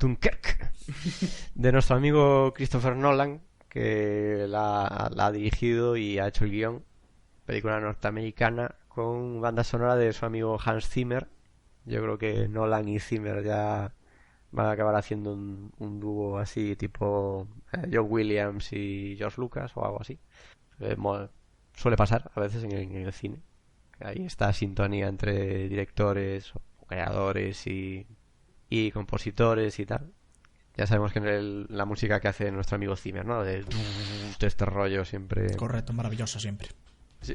Dunkerque, de nuestro amigo Christopher Nolan, que la ha dirigido y ha hecho el guión. Película norteamericana con banda sonora de su amigo Hans Zimmer. Yo creo que Nolan y Zimmer ya van a acabar haciendo un dúo así tipo John Williams y George Lucas o algo así. Suele pasar a veces en el cine. Hay esta sintonía entre directores o creadores y compositores y tal. Ya sabemos que la música que hace nuestro amigo Zimmer, ¿no? De este rollo siempre. Correcto, maravilloso siempre.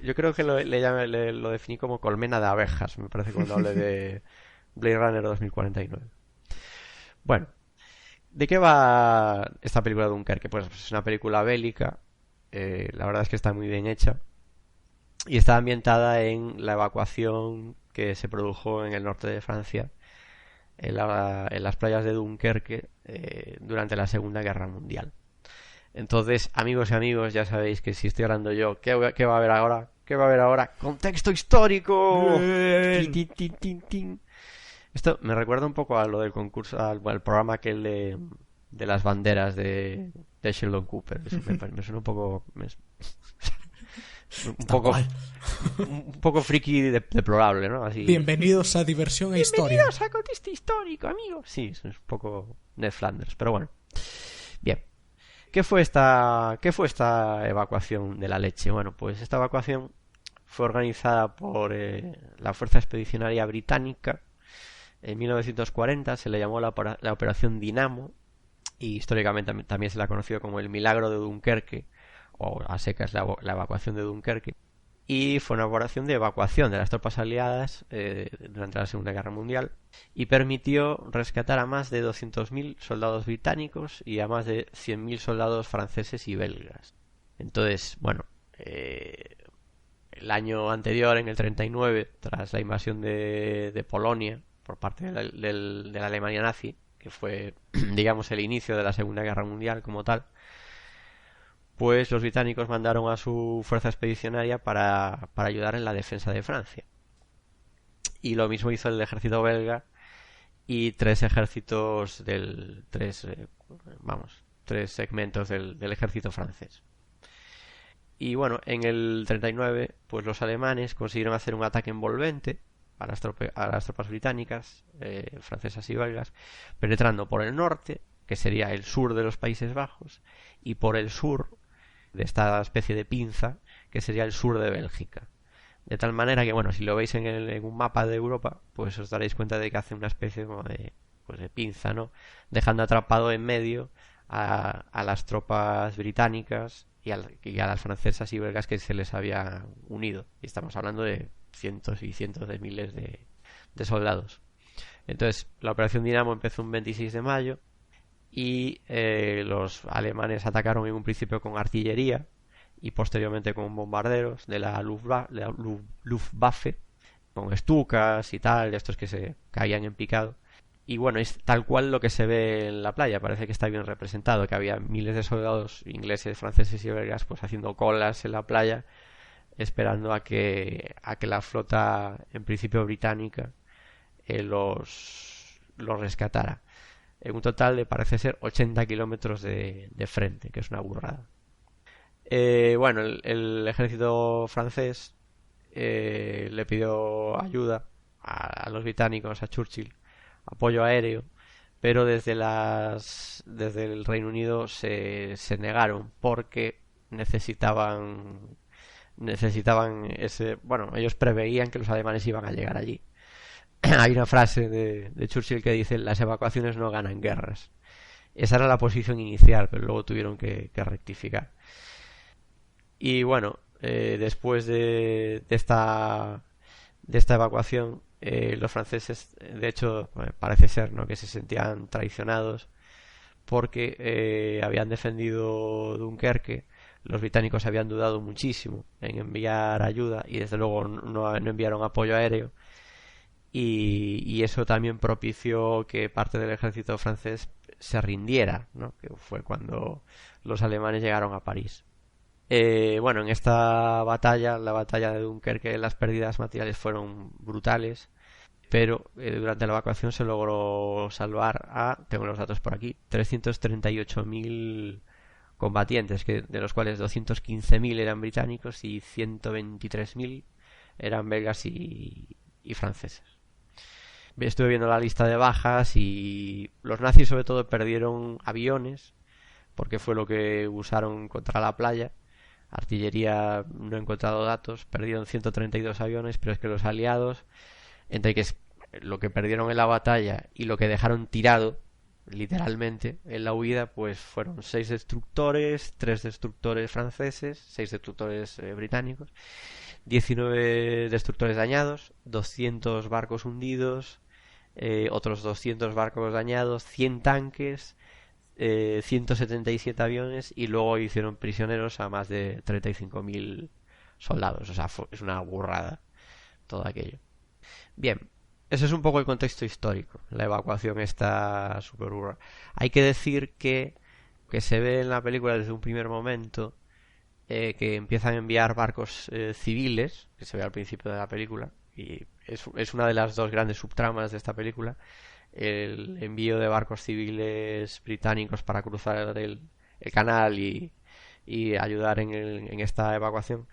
Yo creo que lo definí como colmena de abejas, me parece, cuando hablé de Blade Runner 2049. Bueno, ¿de qué va esta película de Dunkerque? Pues es una película bélica, la verdad es que está muy bien hecha, y está ambientada en la evacuación que se produjo en el norte de Francia, en las playas de Dunkerque, durante la Segunda Guerra Mundial. Entonces, amigos y amigos, ya sabéis que si estoy hablando yo, ¿qué va a haber ahora? ¿Qué va a haber ahora? ¡Contexto histórico! Tin, tin, tin, tin, tin. Esto me recuerda un poco a lo del concurso, al programa aquel de las banderas de Sheldon Cooper. Eso me suena un poco... un poco friki deplorable, ¿no? Así. Bienvenidos a Diversión e Historia. Bienvenidos a Contexto Histórico, amigos. Sí, es un poco Ned Flanders, pero bueno. Bien. ¿Qué fue esta evacuación de la leche? Bueno, pues esta evacuación fue organizada por la Fuerza Expedicionaria Británica. En 1940 se le llamó la Operación Dinamo, y históricamente también se la ha conocido como el Milagro de Dunkerque, o a secas la evacuación de Dunkerque. Y fue una operación de evacuación de las tropas aliadas durante la Segunda Guerra Mundial, y permitió rescatar a más de 200.000 soldados británicos y a más de 100.000 soldados franceses y belgas. Entonces, bueno, el año anterior, en el 39, tras la invasión de Polonia por parte de la Alemania nazi, que fue, digamos, el inicio de la Segunda Guerra Mundial como tal, pues los británicos mandaron a su fuerza expedicionaria para ayudar en la defensa de Francia. Y lo mismo hizo el ejército belga y tres segmentos del ejército francés. Y bueno, en el 39, pues los alemanes consiguieron hacer un ataque envolvente a las tropas británicas, francesas y belgas, penetrando por el norte, que sería el sur de los Países Bajos, y por el sur de esta especie de pinza, que sería el sur de Bélgica. De tal manera que, bueno, si lo veis en un mapa de Europa, pues os daréis cuenta de que hace una especie como de pinza, ¿no? Dejando atrapado en medio a las tropas británicas y a las francesas y belgas que se les había unido. Y estamos hablando de cientos y cientos de miles de soldados. Entonces, la Operación Dinamo empezó un 26 de mayo y los alemanes atacaron en un principio con artillería y posteriormente con bombarderos de la Luftwaffe, con Stukas y tal, estos que se caían en picado. Y bueno, es tal cual lo que se ve en la playa. Parece que está bien representado, que había miles de soldados ingleses, franceses y belgas pues haciendo colas en la playa, esperando a que la flota, en principio británica, los rescatara. En un total de, parece ser, 80 kilómetros de frente, que es una burrada. Bueno, el ejército francés le pidió ayuda a los británicos, a Churchill, apoyo aéreo, pero desde el Reino Unido se negaron, porque necesitaban ese... Bueno, ellos preveían que los alemanes iban a llegar allí. Hay una frase de Churchill que dice: las evacuaciones no ganan guerras. Esa era la posición inicial, pero luego tuvieron que rectificar. Y bueno, después de esta evacuación, los franceses, de hecho, parece ser, ¿no?, que se sentían traicionados, porque habían defendido Dunkerque. Los británicos habían dudado muchísimo en enviar ayuda y desde luego no enviaron apoyo aéreo, y eso también propició que parte del ejército francés se rindiera, ¿no?, que fue cuando los alemanes llegaron a París. Bueno, en esta batalla, la batalla de Dunkerque, las pérdidas materiales fueron brutales. pero durante la evacuación se logró salvar a, tengo los datos por aquí, 338.000 combatientes, de los cuales 215.000 eran británicos y 123.000 eran belgas y franceses. Estuve viendo la lista de bajas y los nazis sobre todo perdieron aviones, porque fue lo que usaron contra la playa. Artillería no he encontrado datos, perdieron 132 aviones, pero es que los aliados, entre que es lo que perdieron en la batalla y lo que dejaron tirado literalmente en la huida, pues fueron 6 destructores, 3 destructores franceses, 6 destructores británicos, 19 destructores dañados, 200 barcos hundidos, otros 200 barcos dañados, 100 tanques, 177 aviones, y luego hicieron prisioneros a más de 35.000 soldados. O sea, es una burrada todo aquello. Bien, ese es un poco el contexto histórico. La evacuación está súper burra. Hay que decir que se ve en la película desde un primer momento, que empiezan a enviar barcos civiles, que se ve al principio de la película, y es una de las dos grandes subtramas de esta película, el envío de barcos civiles británicos para cruzar el canal y ayudar en esta evacuación.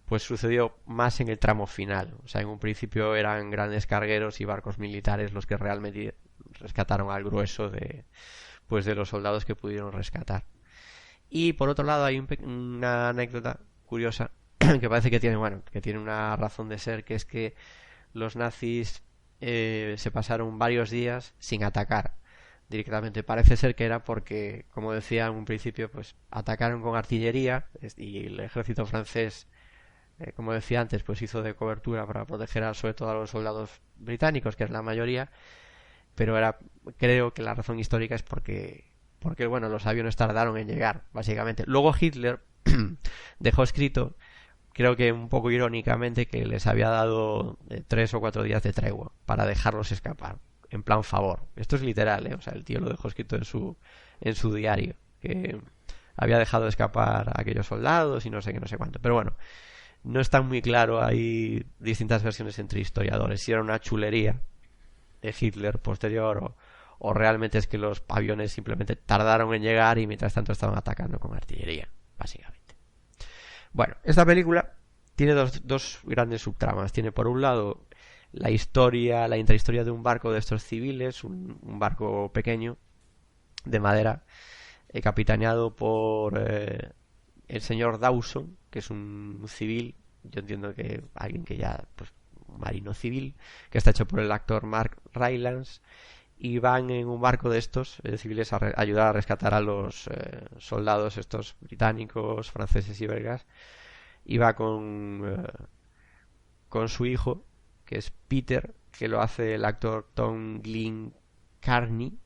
Pues sucedió más en el tramo final. O sea, en un principio eran grandes cargueros y barcos militares los que realmente rescataron al grueso de los soldados que pudieron rescatar. Y por otro lado hay una anécdota curiosa que parece que tiene una razón de ser, que es que los nazis se pasaron varios días sin atacar directamente. Parece ser que era porque, como decía en un principio, pues atacaron con artillería, y el ejército francés, como decía antes, pues hizo de cobertura para proteger sobre todo a los soldados británicos, que es la mayoría, pero creo que la razón histórica es porque bueno, los aviones tardaron en llegar, básicamente. Luego Hitler dejó escrito, creo que un poco irónicamente, que les había dado 3 o 4 días de tregua para dejarlos escapar, en plan favor. Esto es literal, o sea, el tío lo dejó escrito en su diario, que había dejado escapar a aquellos soldados y no sé qué, no sé cuánto. Pero bueno, no está muy claro, hay distintas versiones entre historiadores, si era una chulería de Hitler posterior o realmente es que los aviones simplemente tardaron en llegar y mientras tanto estaban atacando con artillería, básicamente. Bueno, esta película tiene dos grandes subtramas. Tiene por un lado la intrahistoria de un barco de estos civiles, un barco pequeño de madera, capitaneado por el señor Dawson, que es un civil, yo entiendo que alguien que ya, pues, un marino civil, que está hecho por el actor Mark Rylance, y van en un barco de estos civiles a ayudar a rescatar a los soldados estos británicos, franceses y belgas, y va con su hijo, que es Peter, que lo hace el actor Tom Glyn Carney,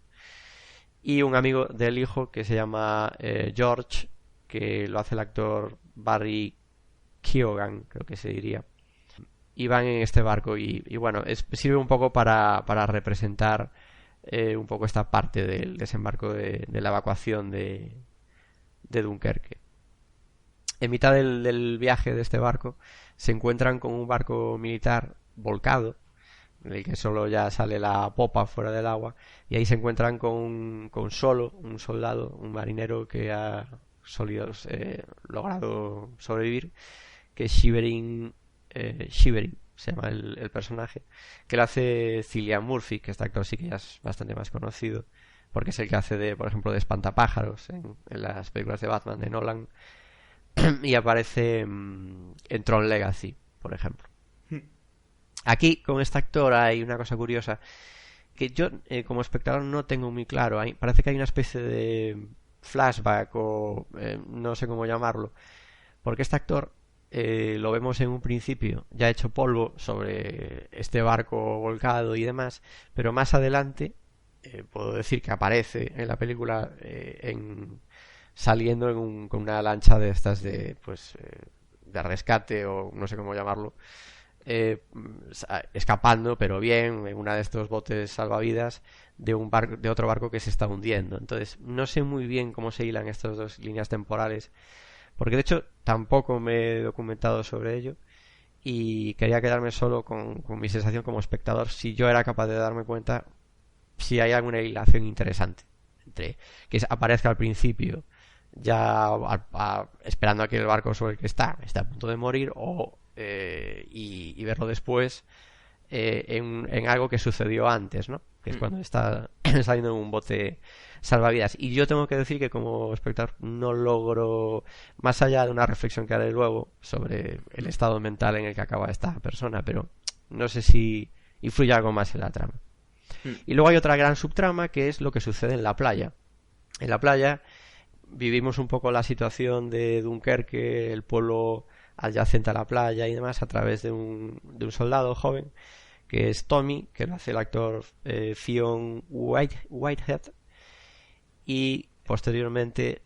y un amigo del hijo que se llama George, que lo hace el actor Barry Keoghan, creo que se diría. Y van en este barco y bueno, sirve un poco para representar un poco esta parte del desembarco de la evacuación de Dunkerque. En mitad del viaje de este barco se encuentran con un barco militar volcado, en el que solo ya sale la popa fuera del agua, y ahí se encuentran con solo un soldado, un marinero que ha logrado sobrevivir, que es Shivering se llama el personaje, que lo hace Cillian Murphy, que este actor sí que ya es bastante más conocido, porque es el que hace por ejemplo, de espantapájaros en las películas de Batman de Nolan, y aparece en Tron Legacy, por ejemplo. Aquí, con este actor, hay una cosa curiosa, que yo, como espectador, no tengo muy claro. Parece que hay una especie de flashback, o no sé cómo llamarlo, porque este actor lo vemos en un principio ya hecho polvo sobre este barco volcado y demás, pero más adelante puedo decir que aparece en la película saliendo con una lancha de estas de rescate, o no sé cómo llamarlo, escapando, pero bien, en una de estos botes salvavidas de otro barco que se está hundiendo. Entonces no sé muy bien cómo se hilan estas dos líneas temporales, porque de hecho tampoco me he documentado sobre ello, y quería quedarme solo con mi sensación como espectador, si yo era capaz de darme cuenta si hay alguna hilación interesante entre que aparezca al principio ya esperando a que el barco sobre el que está a punto de morir y verlo después en algo que sucedió antes, ¿no? Que es cuando está saliendo en un bote salvavidas. Y yo tengo que decir que como espectador no logro, más allá de una reflexión que haré luego sobre el estado mental en el que acaba esta persona, pero no sé si influye algo más en la trama. Y luego hay otra gran subtrama que es lo que sucede en la playa. En la playa vivimos un poco la situación de Dunkerque, el pueblo adyacente a la playa y demás, a través de un soldado joven que es Tommy, que lo hace el actor Fionn Whitehead, y posteriormente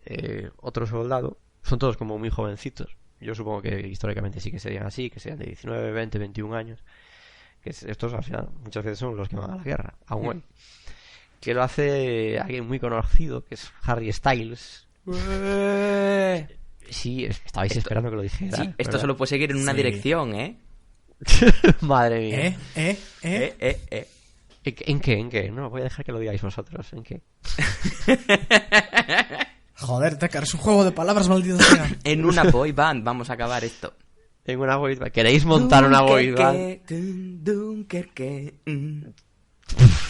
otro soldado. Son todos como muy jovencitos. Yo supongo que históricamente sí que serían así, que serían de 19, 20, 21 años. Estos al final muchas veces son los que van a la guerra, aún hoy. Que lo hace alguien muy conocido, que es Harry Styles. Sí, estabais esperando que lo dijera. Sí, esto ¿verdad? solo puede seguir en una dirección, ¿eh? Madre mía. ¿En qué? No, voy a dejar que lo digáis vosotros. ¿En qué? Joder, Tecar, es un juego de palabras, maldito sea. En una boy band vamos a acabar esto. En una boy band. ¿Queréis montar una boy band? Dunkerque.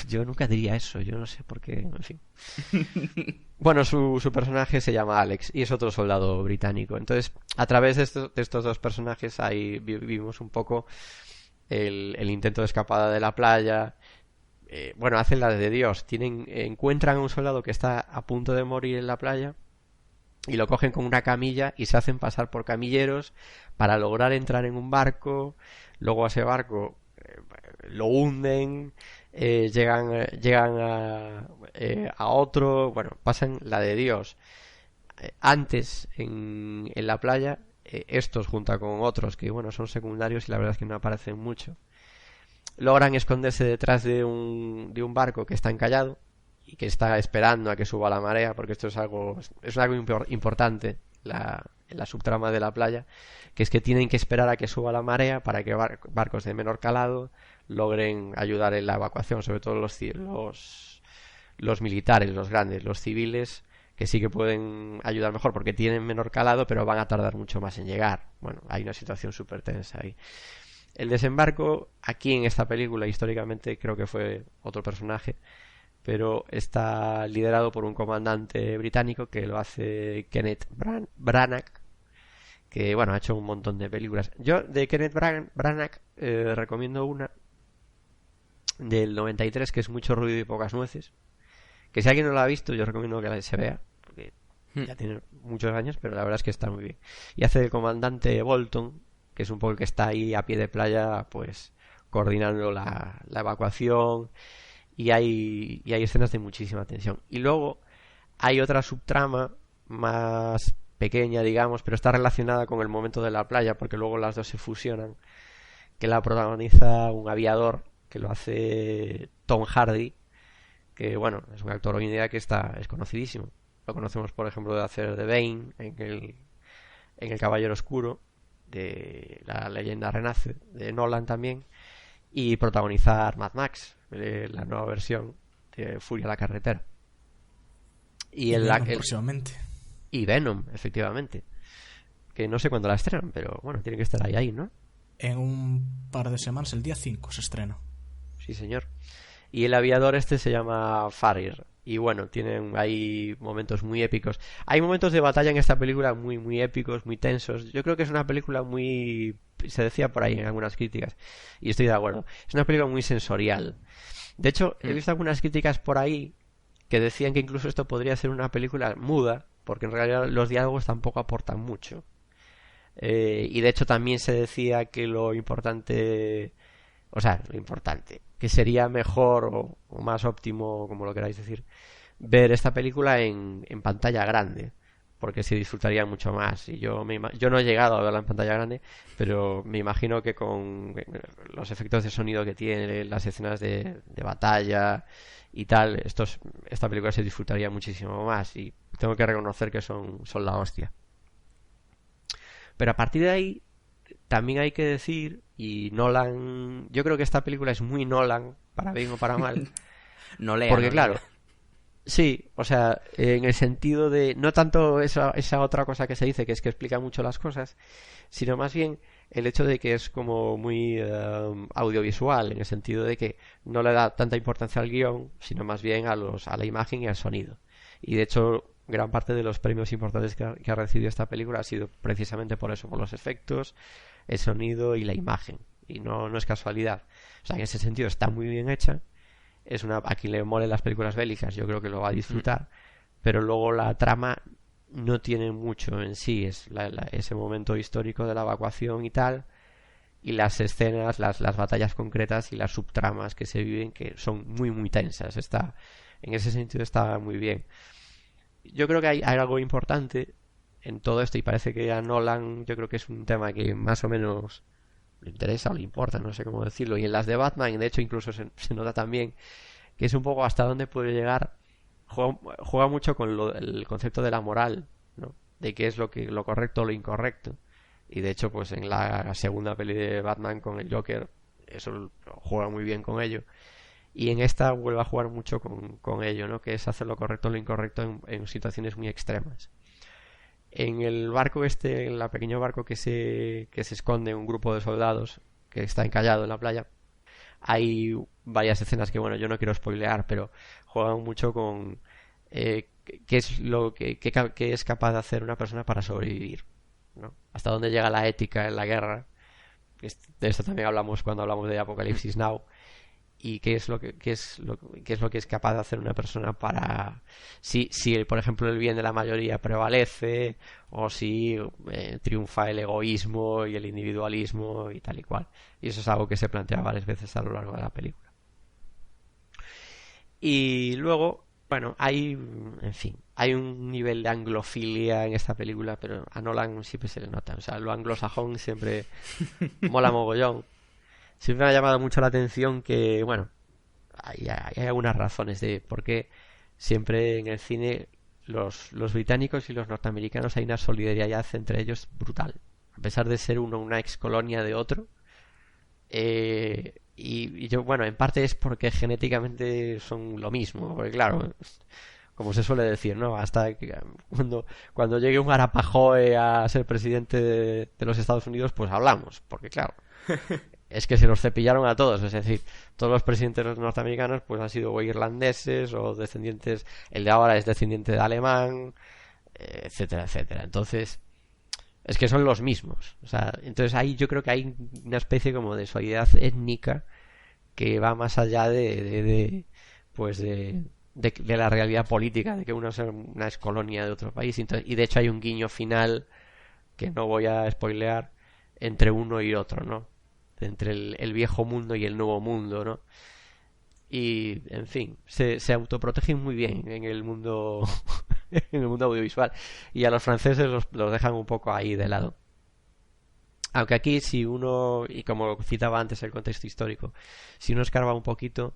Yo nunca diría eso, yo no sé por qué, en fin. Bueno, su personaje se llama Alex y es otro soldado británico. Entonces, a través de estos dos personajes ahí vivimos un poco el intento de escapada de la playa. Bueno, hacen la de Dios. Encuentran a un soldado que está a punto de morir en la playa y lo cogen con una camilla y se hacen pasar por camilleros para lograr entrar en un barco. Luego a ese barco lo hunden, llegan a otro. Bueno, pasan la de Dios. Antes en la playa, estos junto con otros que bueno son secundarios y la verdad es que no aparecen mucho, logran esconderse detrás de un barco que está encallado y que está esperando a que suba la marea, porque esto es algo importante en la subtrama de la playa, que es que tienen que esperar a que suba la marea para que barcos de menor calado logren ayudar en la evacuación, sobre todo los militares, los grandes. Los civiles que sí que pueden ayudar mejor porque tienen menor calado, pero van a tardar mucho más en llegar. Bueno, hay una situación súper tensa ahí. El desembarco, aquí en esta película, históricamente creo que fue otro personaje, pero está liderado por un comandante británico que lo hace Kenneth Branagh, que bueno, ha hecho un montón de películas. Yo de Kenneth Branagh recomiendo una del 93 que es Mucho ruido y pocas nueces, que si alguien no la ha visto yo recomiendo que se vea, porque ya tiene muchos años, pero la verdad es que está muy bien. Y hace de comandante Bolton, que es un poco el que está ahí a pie de playa, pues coordinando la evacuación, y hay escenas de muchísima tensión. Y luego hay otra subtrama más pequeña, digamos, pero está relacionada con el momento de la playa, porque luego las dos se fusionan, que la protagoniza un aviador que lo hace Tom Hardy, que bueno, es un actor hoy en día que es conocidísimo. Lo conocemos, por ejemplo, de hacer de Bane en el Caballero Oscuro, de La leyenda renace, de Nolan también, y protagonizar Mad Max, la nueva versión de Furia a la carretera. Y Venom, próximamente. Y Venom, efectivamente. Que no sé cuándo la estrenan, pero bueno, tiene que estar ahí, ¿no? En un par de semanas, el día 5 se estrena. Sí, señor. Y el aviador este se llama Farrier. Y bueno, tienen ahí momentos muy épicos. Hay momentos de batalla en esta película muy, muy épicos, muy tensos. Yo creo que es una película muy... Se decía por ahí en algunas críticas, y estoy de acuerdo. Es una película muy sensorial. De hecho, he visto algunas críticas por ahí que decían que incluso esto podría ser una película muda, porque en realidad los diálogos tampoco aportan mucho. Y de hecho también se decía que lo importante... O sea, lo importante, que sería mejor o más óptimo, como lo queráis decir, ver esta película en pantalla grande, porque se disfrutaría mucho más. Y yo no he llegado a verla en pantalla grande, pero me imagino que con los efectos de sonido que tiene, las escenas de batalla y tal, esta película se disfrutaría muchísimo más, y tengo que reconocer que son la hostia. Pero a partir de ahí también hay que decir, y Nolan, yo creo que esta película es muy Nolan, para bien o para mal, No lea, porque no claro, lea. sí, o sea, en el sentido de, no tanto esa otra cosa que se dice, que es que explica mucho las cosas, sino más bien el hecho de que es como muy audiovisual, en el sentido de que no le da tanta importancia al guión, sino más bien a la imagen y al sonido. Y de hecho, gran parte de los premios importantes que ha recibido esta película ha sido precisamente por eso, por los efectos, el sonido y la imagen. Y no es casualidad. O sea, en ese sentido está muy bien hecha. A quien le mole las películas bélicas, yo creo que lo va a disfrutar. Pero luego la trama no tiene mucho en sí. Es ese momento histórico de la evacuación y tal. Y las escenas, las batallas concretas y las subtramas que se viven, que son muy, muy tensas. En ese sentido está muy bien. Yo creo que hay algo importante en todo esto, y parece que a Nolan yo creo que es un tema que más o menos le interesa o le importa, no sé cómo decirlo. Y en las de Batman, de hecho, incluso se nota también que es un poco hasta dónde puede llegar. Juega mucho con el concepto de la moral, ¿no? De qué es lo correcto o lo incorrecto. Y de hecho, pues en la segunda peli de Batman con el Joker, eso juega muy bien con ello. Y en esta vuelve a jugar mucho con ello, ¿no? Que es hacer lo correcto o lo incorrecto en situaciones muy extremas. En el barco este, en el pequeño barco que se esconde un grupo de soldados que está encallado en la playa, hay varias escenas que, bueno, yo no quiero spoilear, pero juegan mucho con qué es qué es capaz de hacer una persona para sobrevivir, ¿no? Hasta dónde llega la ética en la guerra. De esto también hablamos cuando hablamos de Apocalipsis Now. Y qué es lo que es capaz de hacer una persona para si por ejemplo el bien de la mayoría prevalece, o si triunfa el egoísmo y el individualismo y tal y cual. Y eso es algo que se plantea varias veces a lo largo de la película. Y luego, bueno, en fin, hay un nivel de anglofilia en esta película, pero a Nolan siempre se le nota. O sea, lo anglosajón siempre mola mogollón. Siempre me ha llamado mucho la atención que, bueno, hay algunas razones de por qué siempre en el cine los británicos y los norteamericanos hay una solidaridad entre ellos brutal. A pesar de ser uno una ex colonia de otro. Y yo, bueno, en parte es porque genéticamente son lo mismo. Porque claro, como se suele decir, ¿no? Hasta que cuando llegue un Arapahoe a ser presidente de los Estados Unidos, pues hablamos. Porque claro, es que se los cepillaron a todos, es decir, todos los presidentes norteamericanos pues han sido o irlandeses o descendientes, el de ahora es descendiente de alemán, etcétera, etcétera. Entonces, es que son los mismos. O sea, entonces ahí yo creo que hay una especie como de solidaridad étnica que va más allá pues de la realidad política, de que uno es una excolonia de otro país. Y de hecho hay un guiño final que no voy a spoilear entre uno y otro, ¿no? Entre el viejo mundo y el nuevo mundo, ¿no? Y, en fin, se autoprotegen muy bien en el mundo en el mundo audiovisual, y a los franceses los dejan un poco ahí de lado. Aunque aquí, si uno, y como citaba antes el contexto histórico, si uno escarba un poquito,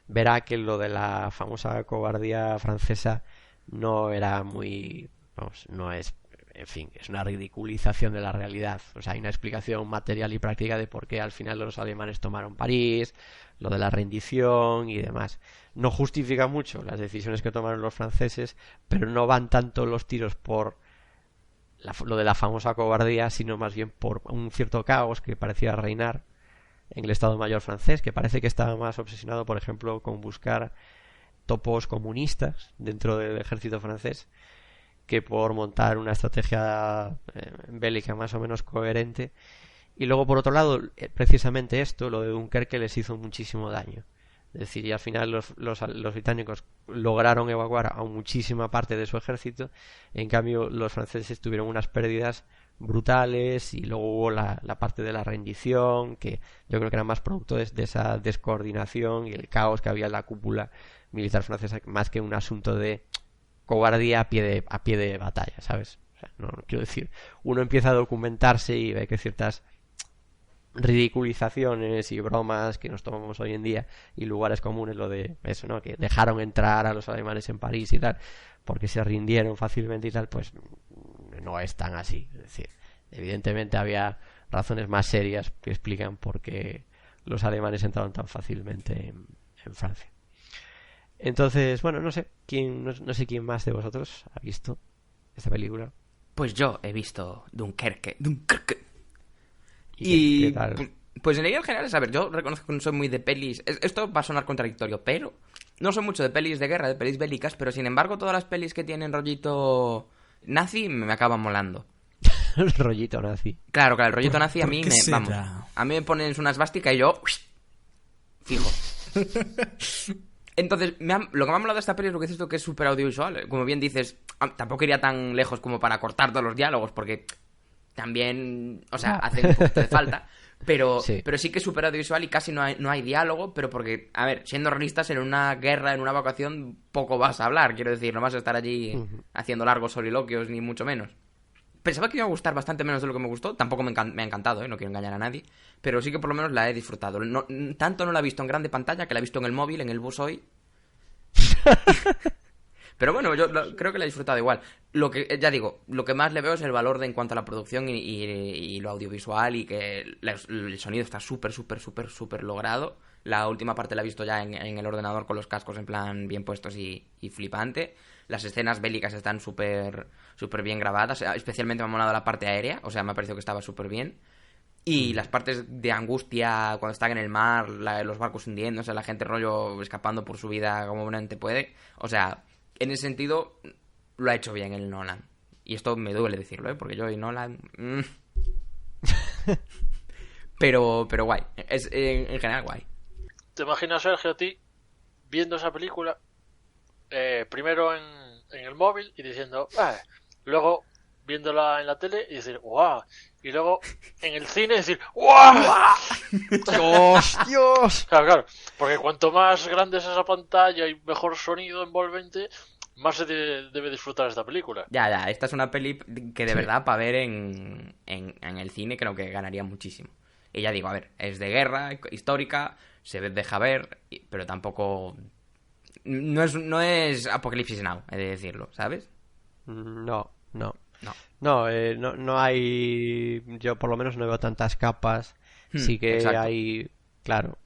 verá que lo de la famosa cobardía francesa no era muy, vamos, no es, en fin, es una ridiculización de la realidad. O sea, hay una explicación material y práctica de por qué al final los alemanes tomaron París, lo de la rendición y demás. No justifica mucho las decisiones que tomaron los franceses, pero no van tanto los tiros por lo de la famosa cobardía, sino más bien por un cierto caos que parecía reinar en el Estado Mayor francés, que parece que estaba más obsesionado, por ejemplo, con buscar topos comunistas dentro del ejército francés, que por montar una estrategia bélica más o menos coherente. Y luego, por otro lado, precisamente esto, lo de Dunkerque, les hizo muchísimo daño. Es decir, y al final los británicos lograron evacuar a muchísima parte de su ejército. En cambio, los franceses tuvieron unas pérdidas brutales, y luego hubo la parte de la rendición, que yo creo que era más producto de esa descoordinación y el caos que había en la cúpula militar francesa, más que un asunto de cobardía a pie de batalla, ¿sabes? O sea, no quiero decir, uno empieza a documentarse y ve que ciertas ridiculizaciones y bromas que nos tomamos hoy en día y lugares comunes, lo de eso, ¿no? Que dejaron entrar a los alemanes en París y tal porque se rindieron fácilmente y tal, pues no es tan así. Es decir, evidentemente había razones más serias que explican por qué los alemanes entraron tan fácilmente en Francia. Entonces, bueno, no sé no sé quién más de vosotros ha visto esta película. Pues yo he visto Dunkerque. ¿Y qué Y tal? pues en líneas generales, a ver, yo reconozco que no soy muy de pelis. Esto va a sonar contradictorio, pero no soy mucho de pelis de guerra, de pelis bélicas, pero sin embargo todas las pelis que tienen rollito nazi me acaban molando. El rollito nazi. Claro, el rollito nazi a ¿Por mí qué me... será? Vamos, a mí me ponen una esvástica y yo... Fijo. Entonces, lo que me ha molado de esta peli es lo que dices tú, que es súper audiovisual. Como bien dices, tampoco iría tan lejos como para cortar todos los diálogos, porque también, o sea, hace un poquito de falta. Pero Sí. sí que es súper audiovisual y casi no hay diálogo, pero porque, a ver, siendo realistas, en una guerra, en una evacuación, poco vas a hablar. Quiero decir, no vas a estar allí haciendo largos soliloquios, ni mucho menos. Pensaba que iba a gustar bastante menos de lo que me gustó. Tampoco me ha encantado, ¿eh? No quiero engañar a nadie. Pero sí que por lo menos la he disfrutado. Tanto no la he visto en grande pantalla, que la he visto en el móvil, en el bus hoy. Pero bueno, yo creo que la he disfrutado igual. Lo que, ya digo, lo que más le veo es el valor en cuanto a la producción y lo audiovisual, y que el sonido está súper, súper, súper, súper logrado. La última parte la he visto ya en el ordenador con los cascos en plan bien puestos y flipante. Las escenas bélicas están súper súper bien grabadas. Especialmente me ha molado la parte aérea. O sea, me ha parecido que estaba súper bien. Y las partes de angustia cuando están en el mar, los barcos hundiéndose, la gente rollo escapando por su vida como buenamente puede. O sea, en ese sentido lo ha hecho bien el Nolan. Y esto me duele decirlo, ¿eh? Porque yo y Nolan... pero guay. Es en general guay. ¿Te imaginas, Sergio, a ti viendo esa película primero en el móvil y diciendo, luego viéndola en la tele y decir, ¡guau! Y luego en el cine decir, ¡guau! ¡Dios! ¡Dios! Claro, porque cuanto más grande es esa pantalla y mejor sonido envolvente, más se debe disfrutar esta película. Ya, esta es una peli que de verdad para ver en el cine creo que ganaría muchísimo. Y ya digo, a ver, es de guerra, histórica, se deja ver, pero tampoco... No es Apocalipsis Now, he de decirlo, ¿sabes? No. No. No hay... Yo por lo menos no veo tantas capas. Sí que exacto. hay... Claro,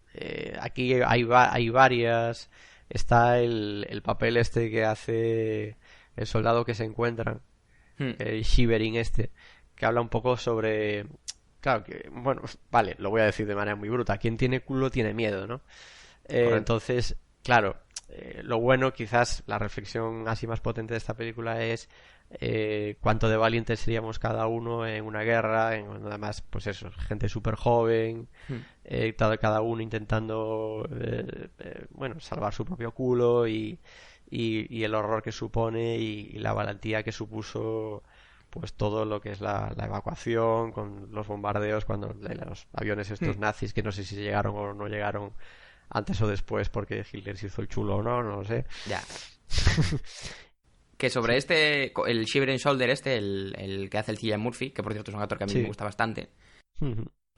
aquí hay varias. Está el papel este que hace el soldado que se encuentran, el Shivering este, que habla un poco sobre... Claro que, bueno, vale, lo voy a decir de manera muy bruta. Quien tiene culo tiene miedo, ¿no? Entonces, claro, lo bueno, quizás la reflexión así más potente de esta película es cuánto de valientes seríamos cada uno en una guerra, además, pues eso, gente súper joven, cada uno intentando, bueno, salvar su propio culo y el horror que supone y la valentía que supuso pues todo lo que es la evacuación con los bombardeos cuando los aviones estos nazis, que no sé si llegaron o no llegaron antes o después porque Hitler se hizo el chulo o no lo sé. Ya. Que sobre el Shivering Shoulder el que hace el Cillian Murphy, que por cierto es un actor que a mí me gusta bastante,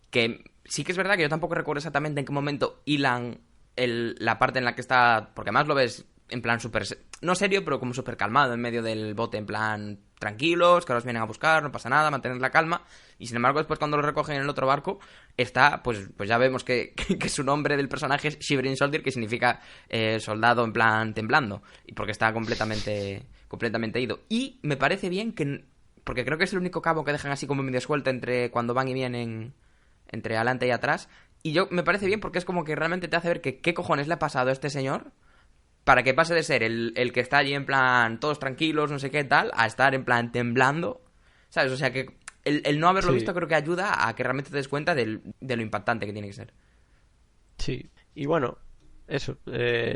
que sí que es verdad que yo tampoco recuerdo exactamente en qué momento hilan la parte en la que está, porque además lo ves en plan súper, no serio, pero como súper calmado en medio del bote, en plan tranquilos, que ahora os vienen a buscar, no pasa nada, mantener la calma, y sin embargo después cuando lo recogen en el otro barco está, pues ya vemos que su nombre del personaje es Shivering Soldier, que significa soldado en plan temblando, y porque está completamente ido. Y me parece bien que, porque creo que es el único cabo que dejan así como medio suelto entre cuando van y vienen, entre adelante y atrás, y me parece bien porque es como que realmente te hace ver que qué cojones le ha pasado a este señor para que pase de ser el que está allí en plan todos tranquilos, no sé qué tal, a estar en plan temblando, ¿sabes? O sea que el no haberlo visto creo que ayuda a que realmente te des cuenta de lo impactante que tiene que ser. Sí, y bueno, eso,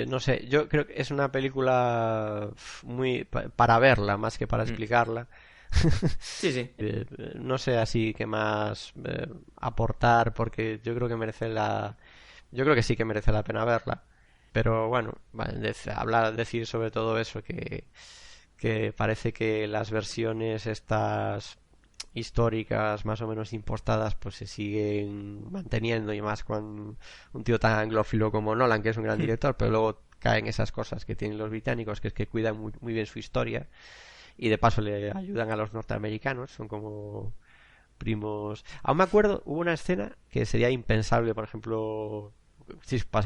no sé, yo creo que es una película muy para verla más que para explicarla. Sí. No sé así qué más aportar porque yo creo que sí que merece la pena verla. Pero bueno, decir sobre todo eso, que parece que las versiones estas históricas más o menos impostadas pues se siguen manteniendo, y más con un tío tan anglófilo como Nolan, que es un gran director, pero luego caen esas cosas que tienen los británicos, que es que cuidan muy bien su historia y de paso le ayudan a los norteamericanos, son como primos. Aún me acuerdo, hubo una escena que sería impensable, por ejemplo,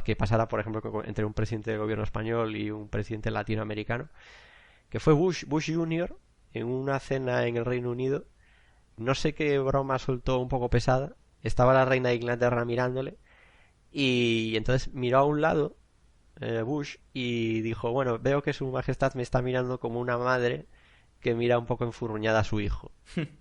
que pasara, por ejemplo, entre un presidente del gobierno español y un presidente latinoamericano, que fue Bush Jr. en una cena en el Reino Unido. No sé qué broma soltó un poco pesada. Estaba la reina de Inglaterra mirándole y entonces miró a un lado Bush y dijo, bueno, veo que su majestad me está mirando como una madre que mira un poco enfurruñada a su hijo.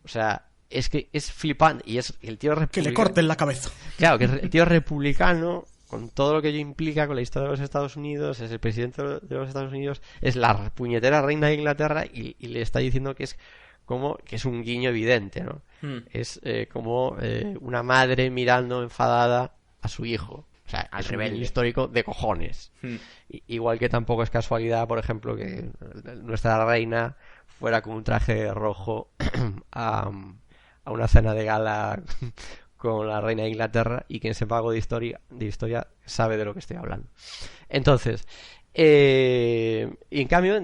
O sea, es que es flipante. Y es el tío republicano. Que le corten la cabeza. Claro, que el tío republicano, con todo lo que ello implica con la historia de los Estados Unidos, es el presidente de los Estados Unidos, es la puñetera reina de Inglaterra y le está diciendo que es como que es un guiño evidente, ¿no? Es como una madre mirando enfadada a su hijo. O sea, es un guiño histórico de cojones. Igual que tampoco es casualidad, por ejemplo, que nuestra reina fuera con un traje rojo a una cena de gala con la reina de Inglaterra, y quien sepa algo de historia sabe de lo que estoy hablando. Entonces, y en cambio,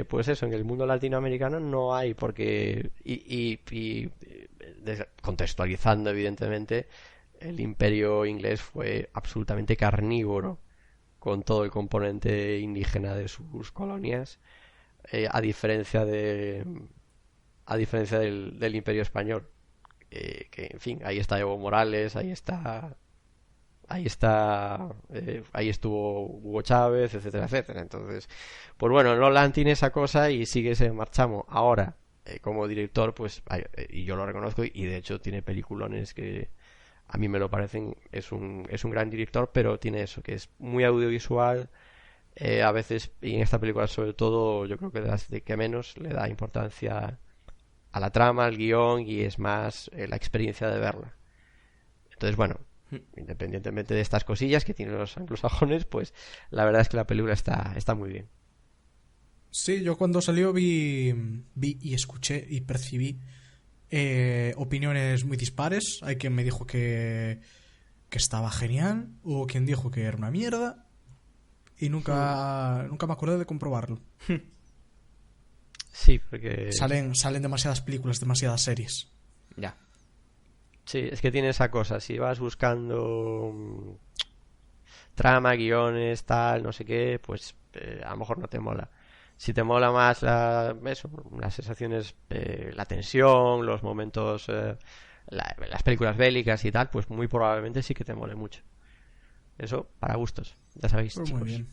pues eso, en el mundo latinoamericano no hay, porque contextualizando evidentemente, el imperio inglés fue absolutamente carnívoro con todo el componente indígena de sus colonias, a diferencia del imperio español, que en fin, ahí está Evo Morales, ahí estuvo Hugo Chávez, etcétera, etcétera. Entonces, pues bueno, Nolan tiene esa cosa y sigue ese marchamo. Ahora, como director, pues, y yo lo reconozco, y de hecho tiene peliculones que a mí me lo parecen, es un gran director, pero tiene eso, que es muy audiovisual, a veces, y en esta película sobre todo, yo creo que de que menos le da importancia a la trama, al guión, y es más la experiencia de verla. Entonces, bueno, independientemente de estas cosillas que tienen los anglosajones, pues la verdad es que la película está muy bien. Sí, yo cuando salió vi y escuché y percibí opiniones muy dispares. Hay quien me dijo que estaba genial, hubo quien dijo que era una mierda, y nunca me acordé de comprobarlo. Sí, porque salen demasiadas películas, demasiadas series. Ya. Sí, es que tiene esa cosa. Si vas buscando trama, guiones, tal, no sé qué, pues a lo mejor no te mola. Si te mola más las sensaciones, la tensión, los momentos, las películas bélicas y tal, pues muy probablemente sí que te mole mucho. Eso, para gustos, ya sabéis, Pues chicos. muy bien.